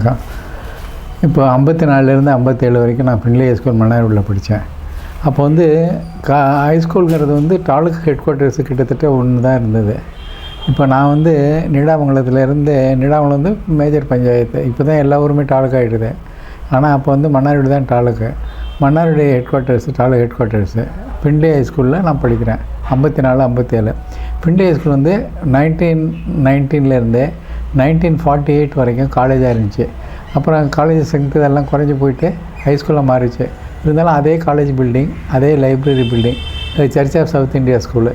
வணக்கம். இப்போ 54லேருந்து 57 வரைக்கும் நான் ஃப்ரெண்ட்லி ஹைஸ்கூல் மன்னார்குடியில் படித்தேன். அப்போ வந்து ஹைஸ்கூலுங்கிறது வந்து தாலுக்கா ஹெட் குவார்ட்டர்ஸு கிட்டத்தட்ட ஒன்று தான் இருந்தது. இப்போ நான் வந்து நீடாமங்கலத்துலேருந்து நீடாமங்கலம் வந்து மேஜர் பஞ்சாயத்து. இப்போ தான் எல்லா ஊருமே தாலுக்கா ஆகிடுது. ஆனால் அப்போ வந்து மன்னார்குடி தான் taluk. Mannargudi headquarters taluka headquarters friendly ஹைஸ்கூலில் நான் படிக்கிறேன். 54, 57. ஃப்ரெண்ட்லி ஹைஸ்கூல் வந்து 1919லேருந்து 1948 வரைக்கும் காலேஜாக இருந்துச்சு. அப்புறம் காலேஜ் ஸ்ட்ரென்த் இதெல்லாம் குறைஞ்சி போயிட்டு ஹைஸ்கூலாக மாறிச்சு. இருந்தாலும் அதே காலேஜ் பில்டிங், அதே library building, church of South India school.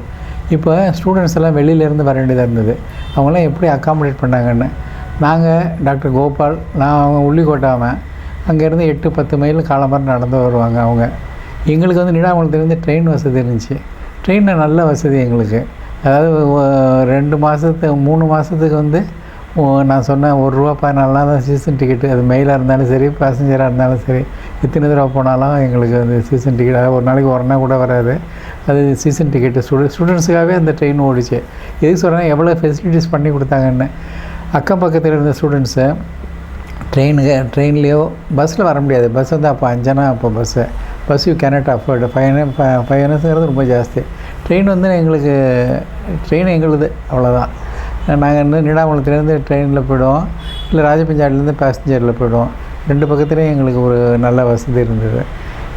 இப்போ ஸ்டூடெண்ட்ஸ் எல்லாம் வெளியிலேருந்து வர வேண்டியதாக இருந்தது. அவங்களாம் எப்படி அக்காமடேட் பண்ணாங்கன்னு. நாங்கள் டாக்டர் கோபால், நான் உள்ளிக்கோட்டாமல் அங்கேருந்து 8-10 மைல் காலம்பரம் நடந்து வருவாங்க அவங்க. எங்களுக்கு வந்து நீடாமங்கலத்துலேருந்து ட்ரெயின் வசதி இருந்துச்சு. ட்ரெயினில் நல்ல வசதி எங்களுக்கு. அதாவது 2 மாதத்துக்கு 3 மாதத்துக்கு வந்து நான் சொன்னேன் ₹1 தான் சீசன் டிக்கெட்டு. அது மெயிலாக இருந்தாலும் சரி, பேசஞ்சராக இருந்தாலும் சரி, எத்தனை தடவை போனாலும் எங்களுக்கு அந்த சீசன் டிக்கெட். அதாவது ஒரு நாளைக்கு 1 நாள் கூட வராது. அது சீசன் டிக்கெட்டு. ஸ்டூடெண்ட்ஸுக்காகவே அந்த ட்ரெயின் ஓடிச்சு. எதுக்கு சொல்கிறேன், எவ்வளோ ஃபெசிலிட்டிஸ் பண்ணி கொடுத்தாங்கன்னு. அக்கம் பக்கத்தில் இருந்த ஸ்டூடெண்ட்ஸு ட்ரெயின்லேயோ பஸ்ஸில் வர முடியாது. பஸ் வந்து அப்போ 5 அணா அப்போ பஸ் யூ கேனட் அஃபோர்டு. 5 அணாங்கிறது ரொம்ப ஜாஸ்தி. ட்ரெயின் வந்து ட்ரெயின் எங்களுது, அவ்வளோதான். நாங்கள் நீடாமங்கலத்துலேருந்து ட்ரெயினில் போய்டுவோம், இல்லை ராஜபஞ்சாட்டிலேருந்து பேசஞ்சரில் போய்டுவோம். 2 பக்கத்துலேயும் எங்களுக்கு ஒரு நல்ல வசதி இருந்தது.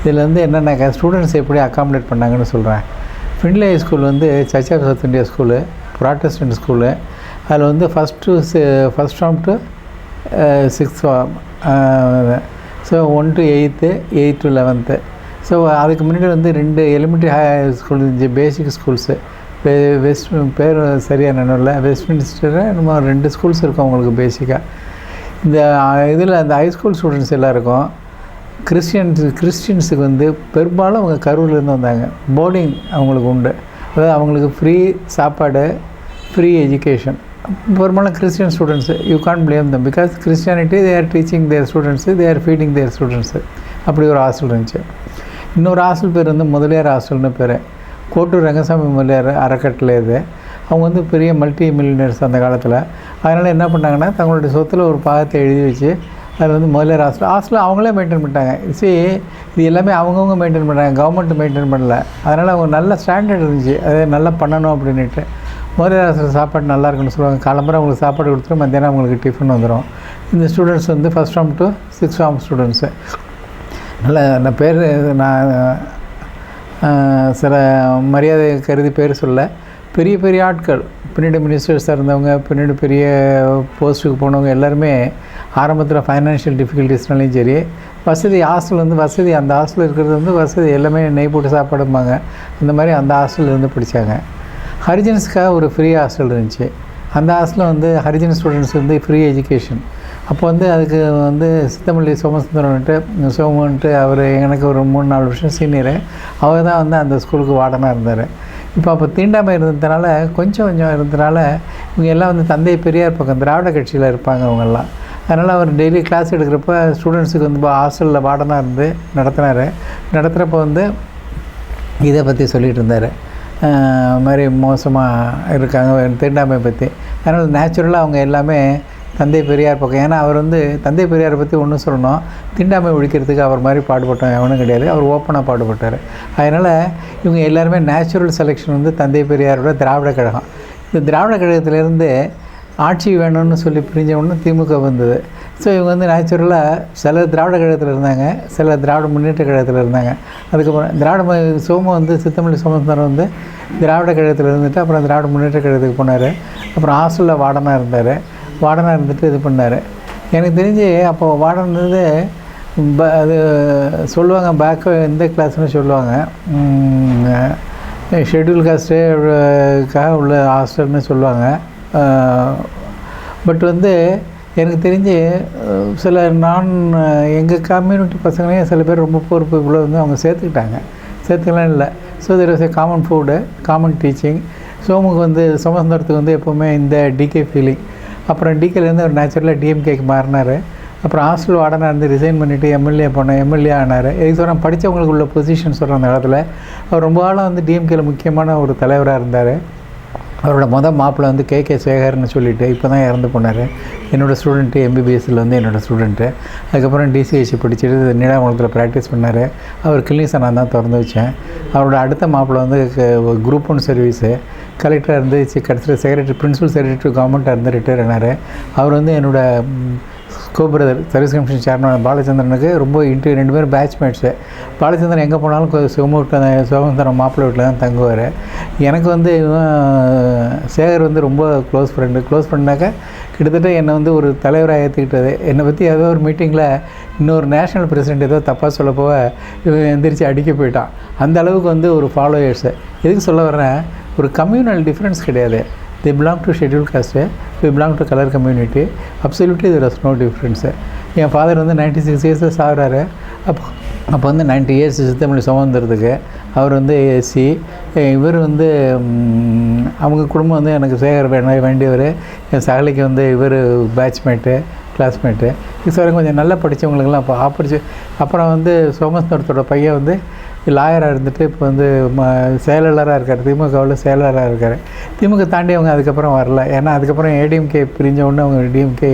இதில் வந்து என்னென்னாக்கா ஸ்டூடெண்ட்ஸ் எப்படி அக்காமடேட் பண்ணாங்கன்னு சொல்கிறேன். ஃப்ரெண்ட்லி ஹை ஸ்கூல் வந்து church of South India school, Protestant school. அதில் வந்து first form to 6th form. So 1 to 8th, 8th to 11th. So அதுக்கு முன்னாடி வந்து 2 எலிமெண்ட்ரி ஸ்கூல் இருந்துச்சு, பேசிக் ஸ்கூல்ஸு. பேர் சரியாக நினைவில்லை, வெஸ்ட்மின்ஸ்டர் நம்ம 2 ஸ்கூல்ஸ் இருக்கும் அவங்களுக்கு பேசிக்காக. இந்த இதில் அந்த ஹைஸ்கூல் ஸ்டூடெண்ட்ஸ் எல்லாருக்கும் கிறிஸ்டியன்ஸுக்கு வந்து பெரும்பாலும் அவங்க கரூர்லேருந்து வந்தாங்க. போர்டிங் அவங்களுக்கு உண்டு. அதாவது அவங்களுக்கு ஃப்ரீ சாப்பாடு, ஃப்ரீ எஜுகேஷன். பெரும்பாலும் Christian students. You can't blame them, because Christianity they are teaching their students, they are feeding their students. அப்படி ஒரு ஹாஸ்டல் இருந்துச்சு. இன்னொரு ஹாஸ்டல் பேர் வந்து முதலியார் ஹாஸ்டல்னு பேர். கோட்டூர் ரங்கசாமி முதலியார் அறக்கட்டளை இது. அவங்க வந்து பெரிய மல்டி மில்லியனர்ஸ் அந்த காலத்தில். அதனால் என்ன பண்ணாங்கன்னா, தங்களுடைய சொத்தில் ஒரு பாகத்தை எழுதி வச்சு அது வந்து முதலியார் ஹாஸ்டல் அவங்களே மெயின்டைன் பண்ணிட்டாங்க. இது எல்லாமே அவங்கவுங்க மெயின்டைன் பண்ணுறாங்க, கவர்மெண்ட் மெயின்டைன் பண்ணல. அதனால் அவங்க நல்ல ஸ்டாண்டர்ட் இருந்துச்சு, அதை நல்லா பண்ணணும் அப்படின்ட்டு. முதலியார் ஹாஸ்டல் சாப்பாடு நல்லா இருக்குன்னு சொல்லுவாங்க. காலம்பரம் அவங்களுக்கு சாப்பாடு கொடுத்துட்டு மத்தியானம் அவங்களுக்கு டிஃபன் வந்துடும். இந்த ஸ்டூடெண்ட்ஸ் வந்து first form to 6th form students. நல்ல பேர் நான் சில மரியாதை கருதி பேர் சொல்ல, பெரிய பெரிய ஆட்கள், பின்னாடி மினிஸ்டர்ஸாக இருந்தவங்க, பின்னாடி பெரிய போஸ்ட்டுக்கு போனவங்க எல்லாருமே ஆரம்பத்தில் ஃபைனான்ஷியல் டிஃபிகல்ட்டிஸ்னாலையும் சரி, ஹாஸ்டல் வந்து வசதி, அந்த ஹாஸ்டல் இருக்கிறது வந்து வசதி, எல்லாமே நெய் போட்டு சாப்பாடும்பாங்க. அந்த மாதிரி அந்த ஹாஸ்டலில் இருந்து படித்தாங்க. ஹரிஜன்ஸுக்காக ஒரு ஃப்ரீ ஹாஸ்டல் இருந்துச்சு. அந்த ஹாஸ்டலில் வந்து ஹரிஜன் ஸ்டூடெண்ட்ஸ் வந்து ஃப்ரீ எஜுகேஷன். அப்போ வந்து அதுக்கு வந்து சித்தமல்லி சோமன்ட்டு அவர் எனக்கு ஒரு 3-4 வருஷம் சீனியரு. அவர் தான் வந்து அந்த ஸ்கூலுக்கு வார்டனாக இருந்தார். இப்போ அப்போ தீண்டாமை இருந்ததுனால கொஞ்சம் இருந்ததுனால இவங்க எல்லாம் வந்து தந்தை பெரியார் பக்கம் திராவிட கட்சியில் இருப்பாங்க அவங்கெல்லாம். அதனால் அவர் டெய்லி கிளாஸ் எடுக்கிறப்ப ஸ்டூடெண்ட்ஸுக்கு வந்து ஹாஸ்டலில் வார்டனாக இருந்து நடத்துகிறப்ப வந்து இதை பற்றி சொல்லிகிட்டு இருந்தார். மாதிரி மோசமாக இருக்காங்க தீண்டாமை பற்றி. அதனால் நேச்சுரலாக அவங்க எல்லாமே தந்தை பெரியார் பக்கம். ஏன்னா அவர் வந்து தந்தை பெரியாரை பற்றி ஒன்றும் சொல்லணும், தீண்டாமை ஒழிக்கிறதுக்கு அவர் மாதிரி பாடுபட்டோம் எவனும் கிடையாது. அவர் ஓப்பனாக பாடுபட்டார். அதனால் இவங்க எல்லாருமே நேச்சுரல் செலெக்ஷன் வந்து தந்தை பெரியாரோட திராவிட கழகம். இந்த திராவிட கழகத்திலேருந்து ஆட்சி வேணும்னு சொல்லி பிரிஞ்சவொன்னு திமுக வந்தது. ஸோ இவங்க வந்து நேச்சுரலாக சில திராவிட கழகத்தில் இருந்தாங்க, சில திராவிட முன்னேற்ற கழகத்தில் இருந்தாங்க. அதுக்கப்புறம் சித்தமல்லி சோமசுந்தரம் வந்து திராவிட கழகத்தில் இருந்துட்டு அப்புறம் திராவிட முன்னேற்ற கழகத்துக்கு போனார். அப்புறம் ஹாஸ்டலில் வார்டனாக இருந்துட்டு இது பண்ணார். எனக்கு தெரிஞ்சு அப்போது வார்டன் இருந்தது அது சொல்லுவாங்க, பேக்கு எந்த கிளாஸ்னு சொல்லுவாங்க, ஷெட்யூல் காஸ்ட்டுக்காக உள்ள ஹாஸ்டல்னு சொல்லுவாங்க. பட் வந்து எனக்கு தெரிஞ்சு சில எங்கள் கம்யூனிட்டி பசங்களையும் சில பேர் ரொம்ப பொறுப்பு இவ்வளோ வந்து அவங்க சேர்த்துக்கலாம் இல்லை. So there was a common food, common teaching. சோமசுந்தரத்துக்கு வந்து எப்போவுமே இந்த டிகே ஃபீலிங். அப்புறம் டிகேலேருந்து ஒரு நேச்சுரலாக டிஎம்கேக்கு மாறினார். அப்புறம் ஹாஸ்டல் வார்டனாக இருந்து ரிசைன் பண்ணிவிட்டு எம்எல்ஏ ஆனார். எதுக்கு சொல்கிறேன், படித்தவங்களுக்கு உள்ள பொசிஷன் சொல்கிறேன். அந்த காலத்தில் அவர் ரொம்ப காலம் வந்து டிஎம்கேயில் முக்கியமான ஒரு தலைவராக இருந்தார். அவரோட மாப்பிள்ளை வந்து கே சேகர்னு சொல்லிவிட்டு இப்போ தான் இறந்து போனார். என்னோடய ஸ்டூடெண்ட்டு எம்பிபிஎஸ்சில் வந்து என்னோடய ஸ்டூடெண்ட்டு. அதுக்கப்புறம் டிசிஹெச் படிச்சுட்டு நீடாமங்கலத்தில் ப்ராக்டிஸ் பண்ணார். அவர் கிளினிக்ஸை நான் தான் திறந்து வச்சேன். அவரோட அடுத்த மாப்பிள்ளை வந்து குரூப் 1 சர்வீஸு கலெக்டராக இருந்து கடைசியில் செக்ரட்டரி பிரின்சிபல் செக்ரட்டரி கவர்மெண்ட்டாக இருந்து ரிட்டையர் ஆனார். அவர் வந்து என்னோடய பிரதர் சர்வீஸ் கமிஷன் சேர்மன் பாலச்சந்திரனுக்கு ரொம்ப ரெண்டு பேரும் பேட்ச்மேட்ஸு. பாலச்சந்திரன் எங்கே போனாலும் சுகந்தரம் மாப்பிள்ளை வீட்டில் தான் தங்குவார். எனக்கு வந்து சேகர் வந்து ரொம்ப க்ளோஸ் ஃப்ரெண்டாக்க கிட்டத்தட்ட என்னை வந்து ஒரு தலைவராக ஏற்றுக்கிட்டது. என்னை பற்றி ஏதோ ஒரு மீட்டிங்கில் இன்னொரு நேஷ்னல் பிரசிடெண்ட் ஏதோ தப்பாக சொல்ல போக இவன் எந்திரிச்சு அடிக்க போயிட்டான். அந்த அளவுக்கு வந்து ஒரு ஃபாலோயர்ஸு. எதுக்கு சொல்ல வர்றேன், ஒரு கம்யூனல் டிஃப்ரென்ஸ் கிடையாது. They belong to scheduled caste, we belong to color community. Absolutely there is no difference. N father வந்து 96 இயர்ஸில் சாகுறாரு. அப்போ வந்து 90 இயர்ஸ் சித்தமல்லி சுமந்துறதுக்கு அவர் வந்து எஸ்சி. இவர் வந்து அவங்க குடும்பம் வந்து எனக்கு சேகர் வேண்டியவர். என் சகலைக்கு வந்து இவர் பேட்ச்மேட்டு கிளாஸ்மேட்டு. இது கொஞ்சம் நல்லா படித்தவங்களுக்கெல்லாம் அப்போ அப்புறம் வந்து சோமசுந்தரத்தோட பையன் வந்து லாயராக இருந்துட்டு இப்போ வந்து செயலாளராக இருக்கார். திமுகவில் செயலாளராக இருக்கார். திமுக தாண்டி அவங்க அதுக்கப்புறம் வரல. ஏன்னா அதுக்கப்புறம் ஏடிஎம்கே பிரிஞ்ச உடனே அவங்க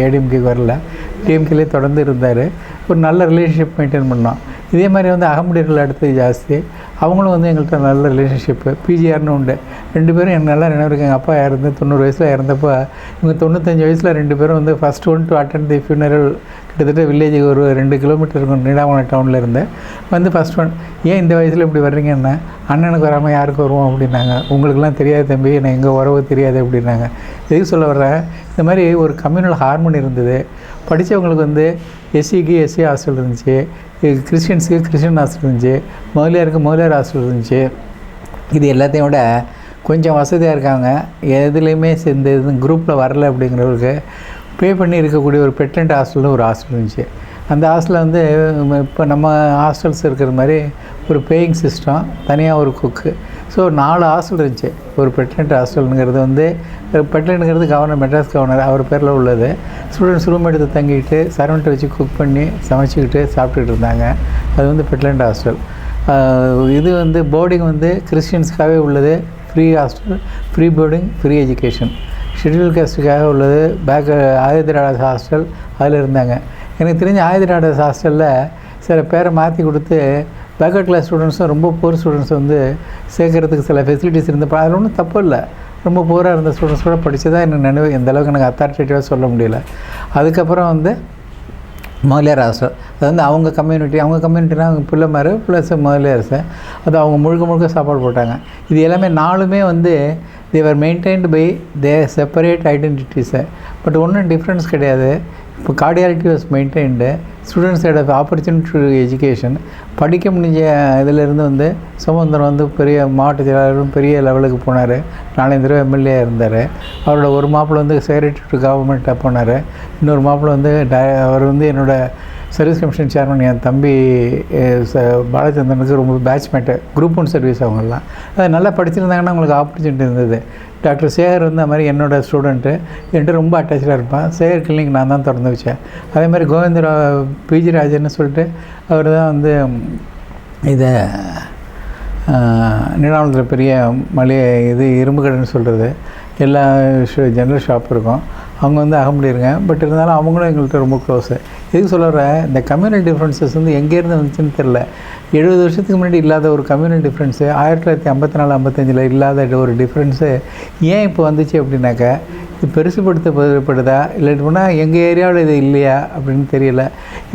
ஏடிஎம்கேக்கு வரல. டிஎம்கேலேயே தொடர்ந்து இருந்தார். ஒரு நல்ல ரிலேஷன்ஷிப் மெயின்டைன் பண்ணோம். இதே மாதிரி வந்து அகமுடியர்கள் அடுத்து ஜாஸ்தி. அவங்களும் வந்து எங்கள்கிட்ட நல்ல ரிலேஷன்ஷிப்பு. பிஜிஆர்னு உண்டு. 2 பேரும் எனக்கு நல்லா நினைவு. எங்கள் அப்பா இறந்து 90 வயசில் இறந்தப்போ இவங்க 95 வயசில் 2 பேரும் வந்து first one to attend the funeral. கிட்டத்தட்ட வில்லேஜுக்கு ஒரு 2 கிலோமீட்டர் இருக்கும் நீடாமங்கலம் டவுனில் இருந்து. வந்து ஃபஸ்ட் ஒன். ஏன் இந்த வயசில் இப்படி வர்றீங்கன்னா, அண்ணனுக்கு வராமல் யாருக்கு வருவோம் அப்படின்னாங்க. உங்களுக்குலாம் தெரியாது தம்பி, எனக்கு எங்கள் உறவு தெரியாது அப்படின்னாங்க. எதுக்கு சொல்ல வர்றேன், இந்த மாதிரி ஒரு கம்யூனல் ஹார்மோனி இருந்தது. படித்தவங்களுக்கு வந்து எஸ்சிக்கு எஸ்சி ஹாஸ்டல் இருந்துச்சு, கிறிஸ்டியன்ஸுக்கு கிறிஸ்டியன் ஹாஸ்டல் இருந்துச்சு, முதலியாருக்கு முதலியார் ஹாஸ்டல் இருந்துச்சு. இது எல்லாத்தையும் விட கொஞ்சம் வசதியாக இருக்காங்க. எதுலேயுமே இந்த குரூப்பில் வரல அப்படிங்கிறவருக்கு பே பண்ணி இருக்கக்கூடிய ஒரு பெட்டன்ட் ஹாஸ்டல்னு ஒரு ஹாஸ்டல் இருந்துச்சு. அந்த ஹாஸ்டலில் வந்து இப்போ நம்ம ஹாஸ்டல்ஸ் இருக்கிற மாதிரி ஒரு பேயிங் சிஸ்டம், தனியாக ஒரு குக்கு. ஸோ 4 ஹாஸ்டல் இருந்துச்சு. ஒரு பெட்லண்ட் ஹாஸ்டலுங்கிறது வந்து பெட்லண்ட்ங்கிறது கவர்னர், மெட்ராஸ் கவர்னர் அவர் பேரில் உள்ளது. ஸ்டூடெண்ட்ஸ் ரூம் எடுத்து தங்கிட்டு சர்வெண்ட்டை வச்சு குக் பண்ணி சமைச்சிக்கிட்டு சாப்பிட்டுட்டு இருந்தாங்க. அது வந்து பெட்லண்ட் ஹாஸ்டல். இது வந்து போர்டிங் வந்து கிறிஸ்டியன்ஸுக்காகவே உள்ளது. Free hostel, free boarding, free education. Schedule காஸ்ட்டுக்காக உள்ளது ஆயுதராடாஸ் ஹாஸ்டல், அதில் இருந்தாங்க. எனக்கு தெரிஞ்ச ஆயுதராடாஸ் ஹாஸ்டலில் சில பேரை மாற்றி கொடுத்து பேக்வர்ட் கிளாஸ் ஸ்டூடெண்ட்ஸும் ரொம்ப புவர் ஸ்டூடெண்ட்ஸ் வந்து சேர்க்கறதுக்கு சில ஃபெசிலிட்டிஸ் இருந்தப்போ அதில் ஒன்றும் தப்பு இல்லை. ரொம்ப புவராக இருந்த ஸ்டூடெண்ட்ஸ் கூட படித்ததாக எனக்கு நினைவு. எந்த அளவுக்கு எனக்கு அத்தாரிட்டேட்டிவாக சொல்ல முடியல. அதுக்கப்புறம் வந்து முதலியார் ஹாஸ்டல், அது வந்து அவங்க கம்யூனிட்டினா அவங்க பிள்ளைமாரு ப்ளஸ் முதலியார்ஸு, அது அவங்க முழுக்க சாப்பாடு போட்டாங்க. இது எல்லாமே 4மே வந்து Thevar maintained by separate identities. But ஒன்றும் டிஃப்ரென்ஸ் கிடையாது. இப்போ cordiality was maintained. Students had opportunity to education. படிக்க முடிஞ்ச இதிலேருந்து வந்து சுமந்திரம் வந்து பெரிய மாவட்ட செயலாளரும் பெரிய லெவலுக்கு போனார். 4 தடவை எம்எல்ஏ இருந்தார். அவரோட ஒரு மாப்பிள்ளை வந்து செக்ரட்டரி டு கவர்மெண்ட்டாக போனார். இன்னொரு மாப்பிள்ளை வந்து அவர் வந்து என்னோடய சர்வீஸ் கமிஷன் சேர்மன். என் தம்பி பாலச்சந்திரனுக்கு ரொம்ப பேட்ச்மேட்டு, குரூப் 1 சர்வீஸ் அவங்கெல்லாம். அது நல்லா படிச்சிருந்தாங்கன்னா அவங்களுக்கு ஆப்பர்ச்சுனிட்டி இருந்தது. டாக்டர் சேகர் வந்து அது மாதிரி என்னோடய ஸ்டூடெண்ட்டு, என்கிட்ட ரொம்ப அட்டாச்சாக இருப்பான். சேகர் கிளினிக் நான் தான் திறந்து வச்சேன். அதே மாதிரி கோவிந்தரா பிஜி ராஜன்னு சொல்லிட்டு அவர் தான் வந்து இதை நீடாமங்கலத்தில் பெரிய இரும்பு கடைன்னு சொல்கிறது, எல்லா ஜென்ரல் ஷாப் இருக்கும். அவங்க வந்து அகமுடியிருங்க. பட் இருந்தாலும் அவங்களும் எங்கள்கிட்ட ரொம்ப க்ளோஸு. எதுக்கு சொல்ல வரேன், இந்த கம்யூனல் டிஃப்ரென்சஸ் வந்து எங்கேருந்து வந்துச்சுன்னு தெரில. 70 வருஷத்துக்கு முன்னாடி இல்லாத ஒரு கம்யூனல் டிஃப்ரென்ஸு 1954-55 இல்லாத ஒரு டிஃப்ரென்ஸு ஏன் இப்போ வந்துச்சு அப்படின்னாக்கா, இது பெருசுப்படுத்தப்படுதா இல்லைன்னா எங்கள் ஏரியாவில் இது இல்லையா அப்படின்னு தெரியல.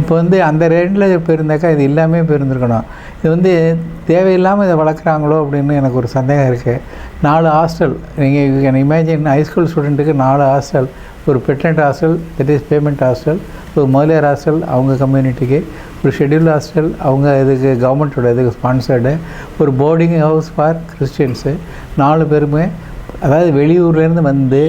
இப்போ வந்து அந்த ரேண்டில் போயிருந்தாக்கா இது எல்லாமே போயிருந்துருக்கணும். இது வந்து தேவையில்லாமல் இதை வளர்க்குறாங்களோ அப்படின்னு எனக்கு ஒரு சந்தேகம் இருக்குது. 4 ஹாஸ்டல், நீங்கள் இமேஜின் ஹைஸ்கூல் ஸ்டூடெண்ட்டுக்கு 4 ஹாஸ்டல். ஒரு பெட்லண்ட் hostel, that is payment hostel. ஒரு முதலியார் ஹாஸ்டல் அவங்க கம்யூனிட்டிக்கு, ஒரு ஷெட்யூல் ஹாஸ்டல் அவங்க இதுக்கு கவர்மெண்ட்டோட இதுக்கு ஸ்பான்சர்டு, ஒரு போர்டிங் ஹவுஸ் ஃபார் கிறிஸ்டியன்ஸு. 4 பேருமே அதாவது வெளியூர்லேருந்து வந்து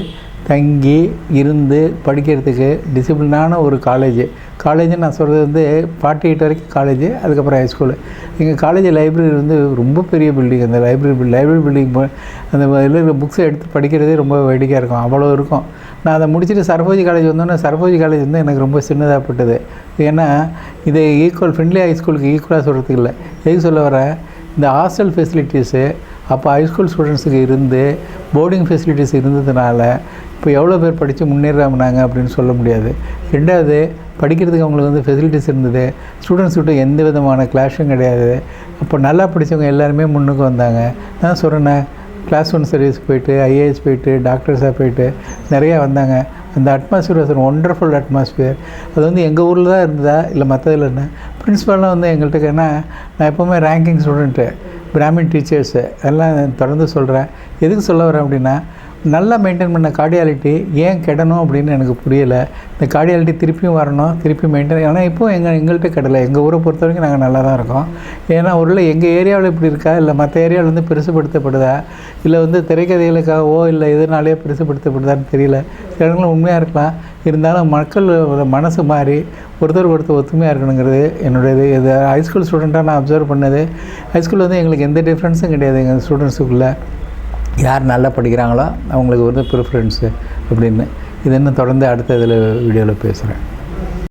தங்கி இருந்து படிக்கிறதுக்கு டிசிப்ளினான ஒரு காலேஜுன்னு நான் சொல்கிறது வந்து 48 வரைக்கும் காலேஜு, அதுக்கப்புறம் ஹைஸ்கூலு. எங்கள் காலேஜ் லைப்ரரி வந்து ரொம்ப பெரிய பில்டிங். அந்த லைப்ரரி பில்டிங் அந்த இதில் புக்ஸை எடுத்து படிக்கிறதே ரொம்ப வேடிக்கையாக இருக்கும், அவ்வளோ இருக்கும். நான் அதை முடிச்சுட்டு சரபோஜி காலேஜ் வந்தோன்னே சரபோஜி காலேஜ் வந்து எனக்கு ரொம்ப சின்னதாகப்பட்டது. ஏன்னா இதை ஃப்ரெண்ட்லி ஹைஸ்கூலுக்கு ஈக்குவலாக சொல்கிறதுக்கு இல்லை. எதுக்கு சொல்ல வர, இந்த ஹாஸ்டல் ஃபெசிலிட்டிஸு அப்போ ஹைஸ்கூல் ஸ்டூடெண்ட்ஸுக்கு இருந்து போர்டிங் ஃபெசிலிட்டிஸ் இருந்ததுனால இப்போ எவ்வளோ பேர் படித்து முன்னேறாங்க அப்படின்னு சொல்ல முடியாது. ரெண்டாவது, படிக்கிறதுக்கு அவங்களுக்கு வந்து ஃபெசிலிட்டிஸ் இருந்தது, ஸ்டூடெண்ட்ஸ்கிட்ட எந்த விதமான கிளாஷும் கிடையாது. அப்போ நல்லா படித்தவங்க எல்லாருமே முன்னுக்கு வந்தாங்க. நான் சொல்கிறேன்னே, கிளாஸ் 1 சர்வீஸ் போயிட்டு, ஐஏஎஸ் போயிட்டு, டாக்டர்ஸாக போயிட்டு நிறையா வந்தாங்க. அந்த அட்மாஸ்பியர் வாஸ் ஒண்டர்ஃபுல் அட்மாஸ்பியர். அது வந்து எங்கள் ஊரில் தான் இருந்ததா இல்லை மற்றதில் என்ன? பிரின்ஸிபால்லாம் வந்து எங்கள்கிட்ட ஏன்னா நான் எப்போவுமே ரேங்கிங் ஸ்டூடெண்ட்டு, பிராமின் டீச்சர்ஸு எல்லாம் தொடர்ந்து சொல்கிறேன். எதுக்கு சொல்ல வரேன் அப்படின்னா, நல்லா மெயின்டைன் பண்ண கார்டியாலிட்டி ஏன் கெடணும் அப்படின்னு எனக்கு புரியலை. இந்த கார்டியாலிட்டி திருப்பியும் வரணும், திருப்பி மெயின்டைன். ஆனால் இப்போது எங்கள்கிட்ட கெடலை. எங்கள் ஊரை பொறுத்த வரைக்கும் நாங்கள் நல்லா தான் இருக்கோம். ஏன்னா ஒருவேளை எங்கள் ஏரியாவில் இப்படி இருக்கா, இல்லை மற்ற ஏரியாவில் வந்து பெருசுப்படுத்தப்படுதா, இல்லை வந்து திரைக்கதைகளுக்காகவோ இல்லை எதனாலேயோ பெருசுப்படுத்தப்படுதான்னு தெரியல. சில இடங்களும் உண்மையாக இருக்கலாம். இருந்தாலும் மக்கள் மனசு மாறி ஒருத்தர் ஒத்துமையாக இருக்கணுங்கிறது என்னுடையது. இது ஹைஸ்கூல் ஸ்டூடெண்ட்டாக நான் அப்சர்வ் பண்ணது. ஹைஸ்கூலில் வந்து எங்களுக்கு எந்த டிஃப்ரென்ஸும் கிடையாது. எங்கள் ஸ்டூடெண்ட்ஸுக்குள்ளே யார் நல்லா படிக்கிறாங்களோ அவங்களுக்கு வந்து ப்ரிஃபரன்ஸு அப்படின்னு. இது இன்னும் தொடர்ந்து அடுத்த இதில் வீடியோவில் பேசுகிறேன்.